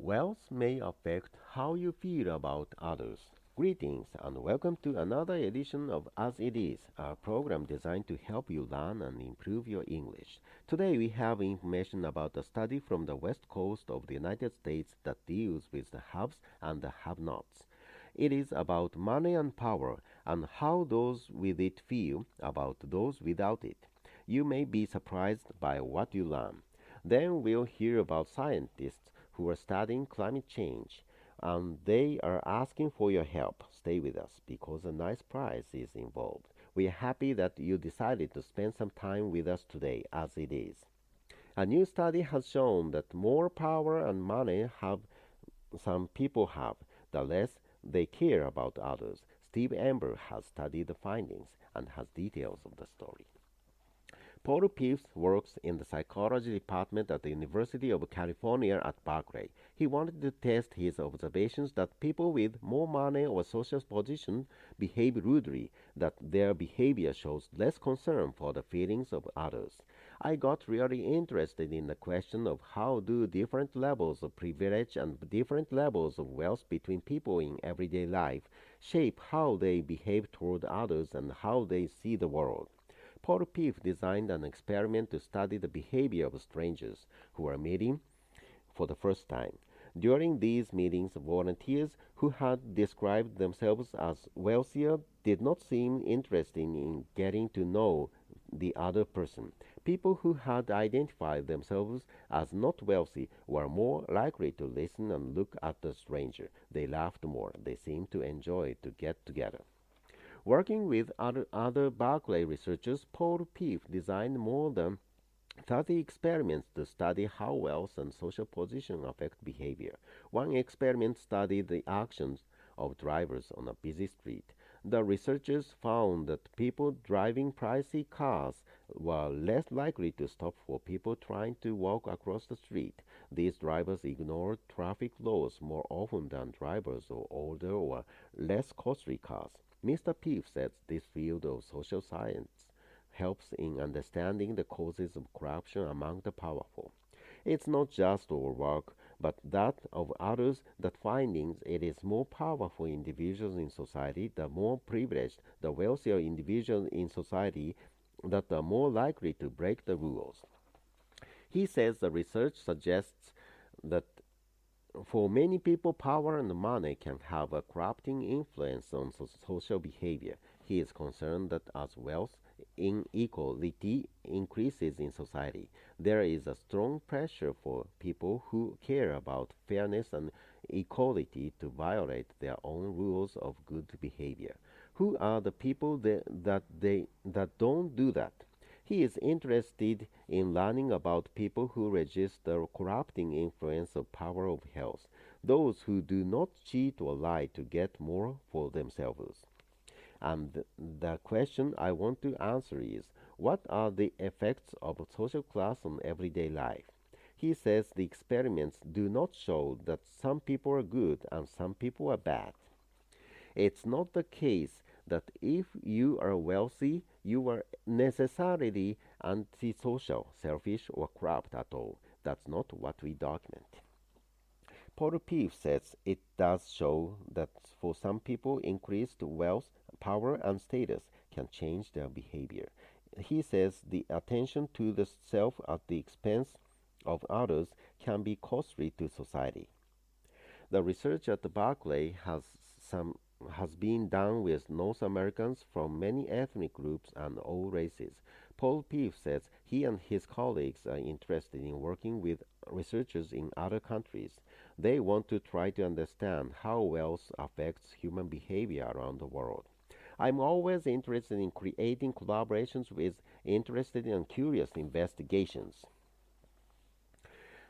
Wealth may affect how you feel about others. Greetings and welcome to another edition of As It Is, a program designed to help you learn and improve your English. Today we have information about a study from the west coast of the United States that deals with the haves and the have-nots. It is about money and power and how those with it feel about those without it. You may be surprised by what you learn. Then we'll hear about scientists who are studying climate change, and they are asking for your help. Stay with us because a nice prize is involved. We are happy that you decided to spend some time with us today, as it is. A new study has shown that more power and money have some people have, the less they care about others. Steve Amber has studied the findings and has details of the story. Paul Peeves works in the psychology department at the University of California at Berkeley. He wanted to test his observations that people with more money or social position behave rudely, that their behavior shows less concern for the feelings of others. I got really interested in the question of how do different levels of privilege and different levels of wealth between people in everyday life shape how they behave toward others and how they see the world. Paul Peeves designed an experiment to study the behavior of strangers who are meeting for the first time. During these meetings, volunteers who had described themselves as wealthier did not seem interested in getting to know the other person. People who had identified themselves as not wealthy were more likely to listen and look at the stranger. They laughed more. They seemed to enjoy to get together. Working with other Berkeley researchers, Paul Peeves designed more than 30 experiments to study how wealth and social position affect behavior. One experiment studied the actions of drivers on a busy street. The researchers found that people driving pricey cars were less likely to stop for people trying to walk across the street. These drivers ignored traffic laws more often than drivers of older or less costly cars. Mr. Peeves says this field of social science helps in understanding the causes of corruption among the powerful. It's not just our work, but that of others that findings it is more powerful individuals in society, the more privileged, the wealthier individuals in society that are more likely to break the rules. He says the research suggests that for many people, power and money can have a corrupting influence on social behavior. He is concerned that as wealth inequality increases in society, there is a strong pressure for people who care about fairness and equality to violate their own rules of good behavior. Who are the people that don't do that? He is interested in learning about people who resist the corrupting influence of power of health, those who do not cheat or lie to get more for themselves. And the question I want to answer is, what are the effects of social class on everyday life? He says the experiments do not show that some people are good and some people are bad. It's not the case that if you are wealthy, you are necessarily antisocial, selfish, or corrupt at all. That's not what we document. Paul Peeves says it does show that for some people, increased wealth, power, and status can change their behavior. He says the attention to the self at the expense of others can be costly to society. The research at Berkeley has been done with North Americans from many ethnic groups and all races. Paul Peeves says he and his colleagues are interested in working with researchers in other countries. They want to try to understand how wealth affects human behavior around the world. I'm always interested in creating collaborations with interested and curious investigations.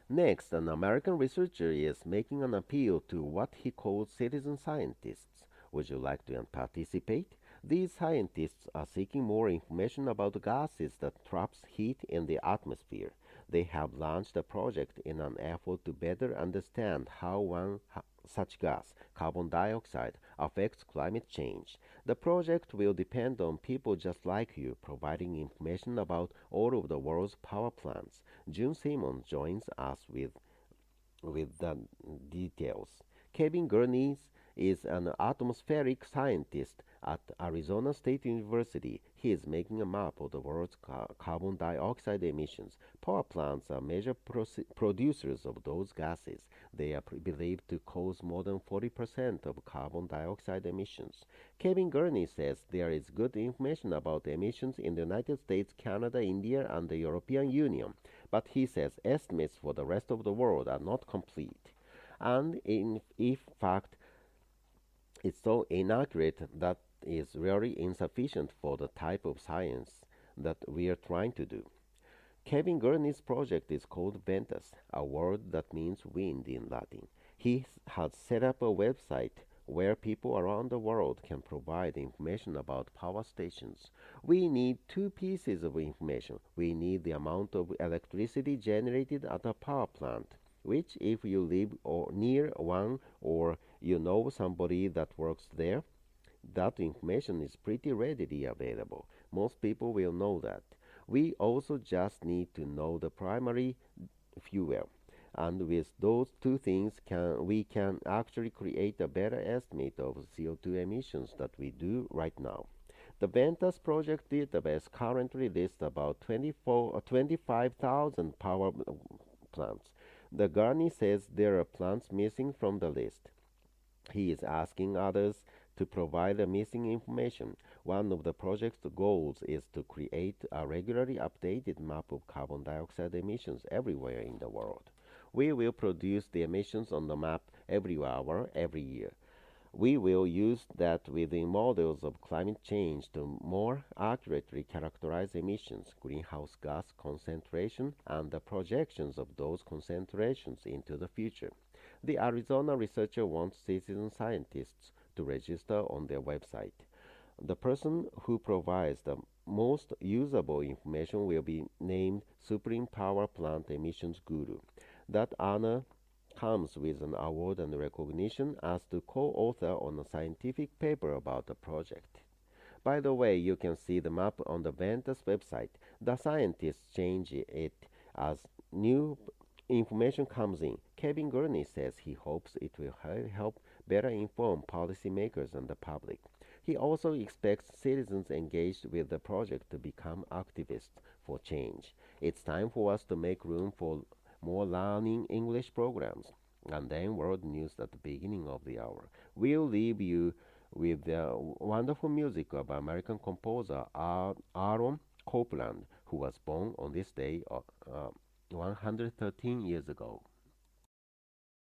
Next, an American researcher is making an appeal to what he calls citizen scientists. Would you like to participate? These scientists are seeking more information about the gases that traps heat in the atmosphere. They have launched a project in an effort to better understand how one such gas, carbon dioxide, affects climate change. The project will depend on people just like you providing information about all of the world's power plants. June Simon joins us with with the details. Kevin Gurney is an atmospheric scientist at Arizona State University. He is making a map of the world's carbon dioxide emissions. Power plants are major producers of those gases. They are believed to cause more than 40% of carbon dioxide emissions. Kevin Gurney says there is good information about emissions in the United States, Canada, India, and the European Union, but he says estimates for the rest of the world are not complete. And in fact, it's so inaccurate that is really insufficient for the type of science that we are trying to do. Kevin Gurney's project is called Ventus, a word that means wind in Latin. He has set up a website where people around the world can provide information about power stations. We need two pieces of information. We need the amount of electricity generated at a power plant, which, if you live near one or you know somebody that works there, that information is pretty readily available. Most people will know that. We also just need to know the primary fuel. And with those two things, we can actually create a better estimate of CO2 emissions that we do right now. The Ventus project database currently lists about 25,000 power plants. The Garni says there are plants missing from the list. He is asking others to provide the missing information. One of the project's goals is to create a regularly updated map of carbon dioxide emissions everywhere in the world. We will produce the emissions on the map every hour, every year. We will use that within models of climate change to more accurately characterize emissions, greenhouse gas concentration, and the projections of those concentrations into the future. The Arizona researcher wants citizen scientists to register on their website. The person who provides the most usable information will be named Supreme Power Plant Emissions Guru. That honor comes with an award and recognition as the co-author on a scientific paper about the project. By the way, you can see the map on the Ventus website. The scientists change it as new information comes in. Kevin Gurney says he hopes it will help better inform policymakers and the public. He also expects citizens engaged with the project to become activists for change. It's time for us to make room for more learning English programs. And then world news at the beginning of the hour. We'll leave you with the wonderful music of American composer Aaron Copland, who was born on this day 113 years ago.